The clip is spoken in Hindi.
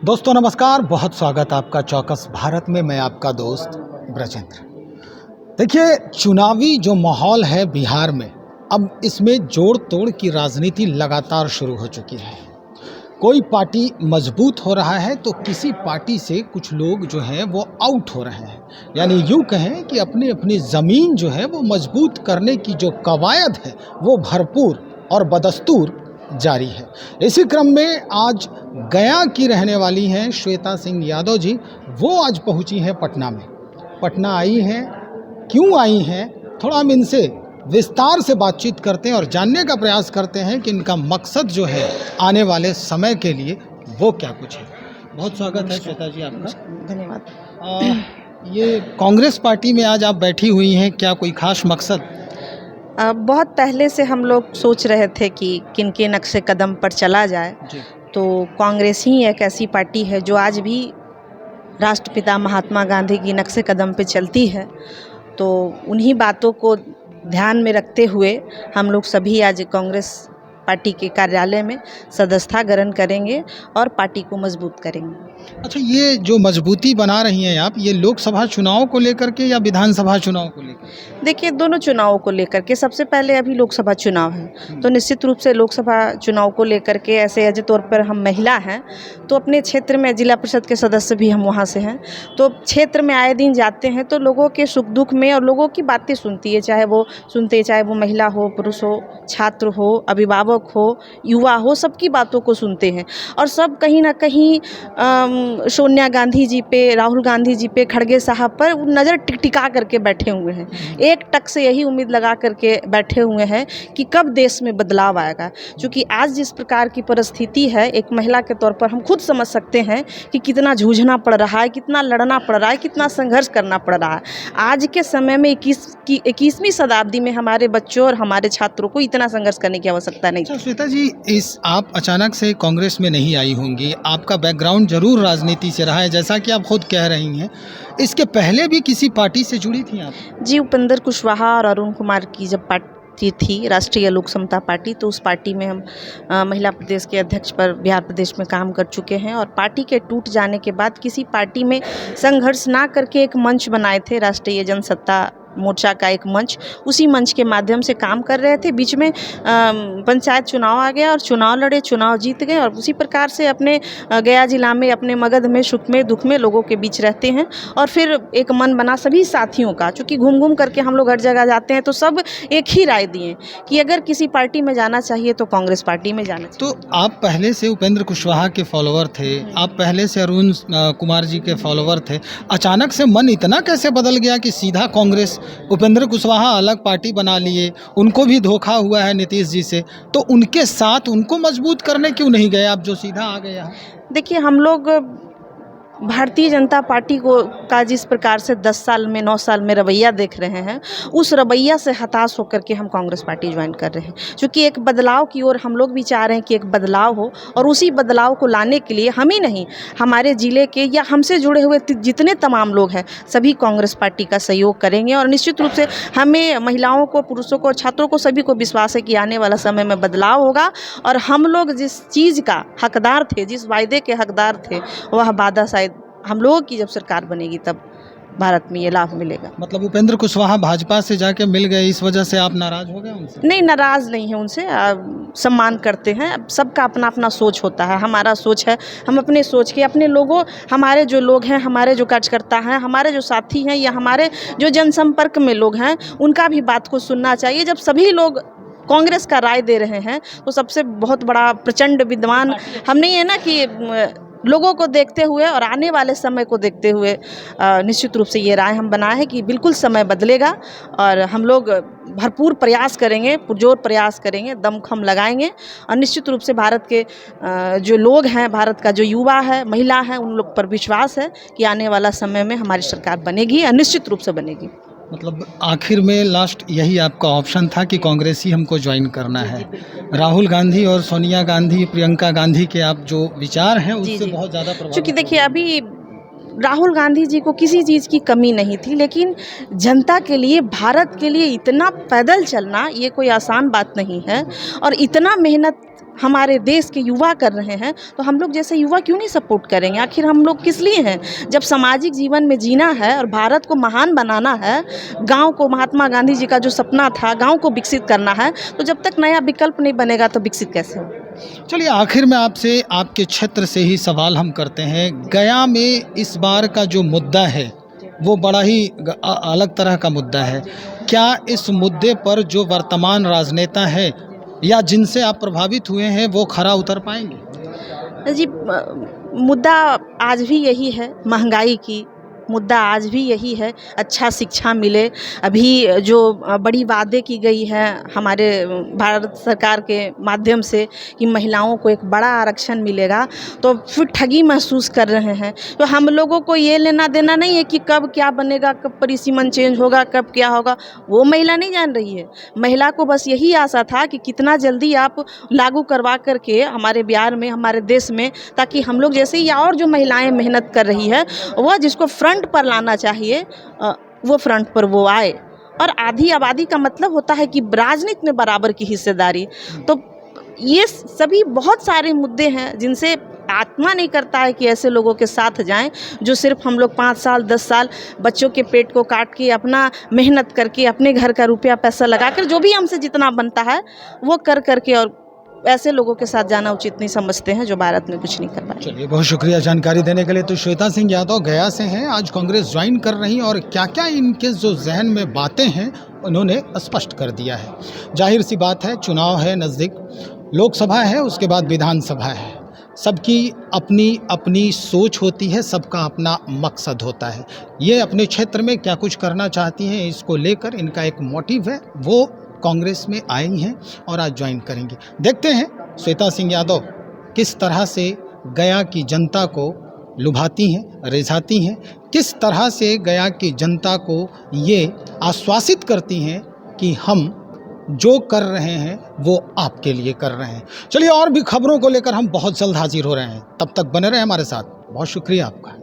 दोस्तों नमस्कार, बहुत स्वागत आपका चौकस भारत में। मैं आपका दोस्त ब्रजेंद्र। देखिए, चुनावी जो माहौल है बिहार में, अब इसमें जोड़ तोड़ की राजनीति लगातार शुरू हो चुकी है। कोई पार्टी मजबूत हो रहा है तो किसी पार्टी से कुछ लोग जो हैं वो आउट हो रहे हैं, यानी यूँ कहें कि अपनी अपनी ज़मीन जो है वो मजबूत करने की जो कवायद है वो भरपूर और बदस्तूर जारी है। इसी क्रम में आज गया की रहने वाली हैं श्वेता सिंह यादव जी, वो आज पहुंची हैं पटना में। पटना आई हैं, क्यों आई हैं, थोड़ा हम इनसे विस्तार से बातचीत करते हैं और जानने का प्रयास करते हैं कि इनका मकसद जो है आने वाले समय के लिए वो क्या कुछ है। बहुत स्वागत है श्वेता जी आपका। धन्यवाद। ये कांग्रेस पार्टी में आज आप बैठी हुई हैं, क्या कोई खास मकसद? बहुत पहले से हम लोग सोच रहे थे कि किन के नक्शे कदम पर चला जाए जी। तो कांग्रेस ही एक ऐसी पार्टी है जो आज भी राष्ट्रपिता महात्मा गांधी की नक्शे कदम पे चलती है। तो उन्हीं बातों को ध्यान में रखते हुए हम लोग सभी आज कांग्रेस पार्टी के कार्यालय में सदस्यता ग्रहण करेंगे और पार्टी को मजबूत करेंगे। अच्छा, ये जो मजबूती बना रही हैं आप, ये लोकसभा चुनाव को लेकर के या विधानसभा चुनाव को लेकर? देखिए, दोनों चुनावों को लेकर के, सबसे पहले अभी लोकसभा चुनाव है तो निश्चित रूप से लोकसभा चुनाव को लेकर के ऐसे एज तौर पर हम महिला हैं तो अपने क्षेत्र में जिला परिषद के सदस्य भी हम वहाँ से हैं, तो क्षेत्र में आए दिन जाते हैं तो लोगों के सुख दुख में और लोगों की बातें सुनती है, चाहे वो महिला हो, पुरुष हो, छात्र हो, अभिभावक हो, युवा हो, सबकी बातों को सुनते हैं। और सब कहीं ना कहीं सोनिया गांधी जी पे, राहुल गांधी जी पे, खड़गे साहब पर नज़र टिकटिका करके बैठे हुए हैं। एक टक से यही उम्मीद लगा करके बैठे हुए हैं कि कब देश में बदलाव आएगा, क्योंकि आज जिस प्रकार की परिस्थिति है, एक महिला के तौर पर हम खुद समझ सकते हैं कि कितना जूझना पड़ रहा है, कितना लड़ना पड़ रहा है, कितना संघर्ष करना पड़ रहा है। आज के समय में 21वीं शताब्दी में हमारे बच्चों और हमारे छात्रों को इतना संघर्ष करने की आवश्यकता नहीं। श्वेता जी, आप अचानक से कांग्रेस में नहीं आई होंगी, आपका बैकग्राउंड जरूर राजनीति से रहा है, जैसा कि आप खुद कह रही हैं। इसके पहले भी किसी पार्टी से जुड़ी थी आप? जी, उपेंद्र कुशवाहा और अरुण कुमार की जब पार्टी थी, राष्ट्रीय लोक समता पार्टी, तो उस पार्टी में हम महिला प्रदेश के अध्यक्ष पर बिहार प्रदेश में काम कर चुके हैं। और पार्टी के टूट जाने के बाद किसी पार्टी में संघर्ष ना करके एक मंच बनाए थे, राष्ट्रीय जनसत्ता मोर्चा का एक मंच, उसी मंच के माध्यम से काम कर रहे थे। बीच में पंचायत चुनाव आ गया और चुनाव लड़े, चुनाव जीत गए और उसी प्रकार से अपने गया जिला में, अपने मगध में, सुख में, दुख में लोगों के बीच रहते हैं। और फिर एक मन बना सभी साथियों का, चूँकि घूम घूम करके हम लोग हर जगह जाते हैं तो सब एक ही राय दिए कि अगर किसी पार्टी में जाना चाहिए तो कांग्रेस पार्टी में जाना चाहिए। तो आप पहले से उपेंद्र कुशवाहा के फॉलोवर थे, आप पहले से अरुण कुमार जी के फॉलोवर थे, अचानक से मन इतना कैसे बदल गया कि सीधा कांग्रेस? उपेंद्र कुशवाहा अलग पार्टी बना लिए, उनको भी धोखा हुआ है नीतीश जी से, तो उनके साथ उनको मजबूत करने क्यों नहीं गए आप, जो सीधा आ गए यहाँ? देखिए, हम लोग भारतीय जनता पार्टी का जिस प्रकार से 10 साल में, 9 साल में रवैया देख रहे हैं, उस रवैया से हताश होकर के हम कांग्रेस पार्टी ज्वाइन कर रहे हैं। क्योंकि एक बदलाव की ओर हम लोग भी चाह रहे हैं कि एक बदलाव हो, और उसी बदलाव को लाने के लिए हम ही नहीं, हमारे ज़िले के या हमसे जुड़े हुए जितने तमाम लोग हैं सभी कांग्रेस पार्टी का सहयोग करेंगे। और निश्चित रूप से हमें, महिलाओं को, पुरुषों को, छात्रों को, सभी को विश्वास है कि आने वाला समय में बदलाव होगा और हम लोग जिस चीज़ का हकदार थे, जिस वायदे के हकदार थे, वह वादा शायद हम लोगों की जब सरकार बनेगी तब भारत में ये लाभ मिलेगा। मतलब उपेंद्र कुशवाहा भाजपा से जाके मिल गए, इस वजह से आप नाराज हो गए उनसे? नहीं, नाराज़ नहीं है उनसे, सम्मान करते हैं। सबका अपना अपना सोच होता है, हमारा सोच है, हम अपने सोच के, अपने लोगों, हमारे जो लोग हैं, हमारे जो कार्यकर्ता हैं, हमारे जो साथी हैं या हमारे जो जनसंपर्क में लोग हैं, उनका भी बात को सुनना चाहिए। जब सभी लोग कांग्रेस का राय दे रहे हैं तो सबसे बहुत बड़ा प्रचंड विद्वान हम नहीं है ना, कि लोगों को देखते हुए और आने वाले समय को देखते हुए निश्चित रूप से ये राय हम बनाए हैं कि बिल्कुल समय बदलेगा और हम लोग भरपूर प्रयास करेंगे, पुरजोर प्रयास करेंगे, दमखम लगाएंगे और निश्चित रूप से भारत के जो लोग हैं, भारत का जो युवा है, महिला है, उन लोग पर विश्वास है कि आने वाला समय में हमारी सरकार बनेगी और निश्चित रूप से बनेगी। मतलब आखिर में लास्ट यही आपका ऑप्शन था कि कांग्रेस ही हमको ज्वाइन करना है? राहुल गांधी और सोनिया गांधी, प्रियंका गांधी के आप जो विचार हैं उससे बहुत ज़्यादा प्रभावित? क्योंकि देखिए, अभी राहुल गांधी जी को किसी चीज़ की कमी नहीं थी, लेकिन जनता के लिए, भारत के लिए इतना पैदल चलना ये कोई आसान बात नहीं है और इतना मेहनत हमारे देश के युवा कर रहे हैं, तो हम लोग जैसे युवा क्यों नहीं सपोर्ट करेंगे? आखिर हम लोग किस लिए हैं? जब सामाजिक जीवन में जीना है और भारत को महान बनाना है, गांव को, महात्मा गांधी जी का जो सपना था गांव को विकसित करना है, तो जब तक नया विकल्प नहीं बनेगा तो विकसित कैसे हो? चलिए आखिर में आपसे आपके क्षेत्र से ही सवाल हम करते हैं। गया में इस बार का जो मुद्दा है वो बड़ा ही अलग तरह का मुद्दा है। क्या इस मुद्दे पर जो वर्तमान राजनेता है या जिनसे आप प्रभावित हुए हैं वो खरा उतर पाएंगे? जी, मुद्दा आज भी यही है, महंगाई की। मुद्दा आज भी यही है, अच्छा शिक्षा मिले। अभी जो बड़ी वादे की गई है हमारे भारत सरकार के माध्यम से कि महिलाओं को एक बड़ा आरक्षण मिलेगा, तो फिर ठगी महसूस कर रहे हैं। तो हम लोगों को ये लेना देना नहीं है कि कब क्या बनेगा, कब परिसीमन चेंज होगा, कब क्या होगा, वो महिला नहीं जान रही है। महिला को बस यही आशा था कि कितना जल्दी आप लागू करवा करके हमारे बिहार में, हमारे देश में, ताकि हम लोग जैसे ही और जो महिलाएं मेहनत कर रही है वह जिसको फ्रंट पर लाना चाहिए वो फ्रंट पर वो आए। और आधी आबादी का मतलब होता है कि राजनीति में बराबर की हिस्सेदारी। तो ये सभी बहुत सारे मुद्दे हैं जिनसे आत्मा नहीं करता है कि ऐसे लोगों के साथ जाएं जो सिर्फ हम लोग 5 साल 10 साल बच्चों के पेट को काट के, अपना मेहनत करके, अपने घर का रुपया पैसा लगाकर जो भी हमसे जितना बनता है वो कर करके, और ऐसे लोगों के साथ जाना उचित नहीं समझते हैं जो भारत में कुछ नहीं कर पाए। चलिए, बहुत शुक्रिया जानकारी देने के लिए। तो श्वेता सिंह यादव गया से हैं, आज कांग्रेस ज्वाइन कर रही और क्या क्या इनके जो जहन में बातें हैं उन्होंने स्पष्ट कर दिया है। जाहिर सी बात है, चुनाव है नज़दीक, लोकसभा है, उसके बाद विधानसभा है। सबकी अपनी अपनी सोच होती है, सबका अपना मकसद होता है। ये अपने क्षेत्र में क्या कुछ करना चाहती हैं, इसको लेकर इनका एक मोटिव है, वो कांग्रेस में आई हैं और आज ज्वाइन करेंगी। देखते हैं श्वेता सिंह यादव किस तरह से गया की जनता को लुभाती हैं, रिझाती हैं, किस तरह से गया की जनता को ये आश्वासित करती हैं कि हम जो कर रहे हैं वो आपके लिए कर रहे हैं। चलिए, और भी खबरों को लेकर हम बहुत जल्द हाजिर हो रहे हैं, तब तक बने रहें हमारे साथ। बहुत शुक्रिया आपका।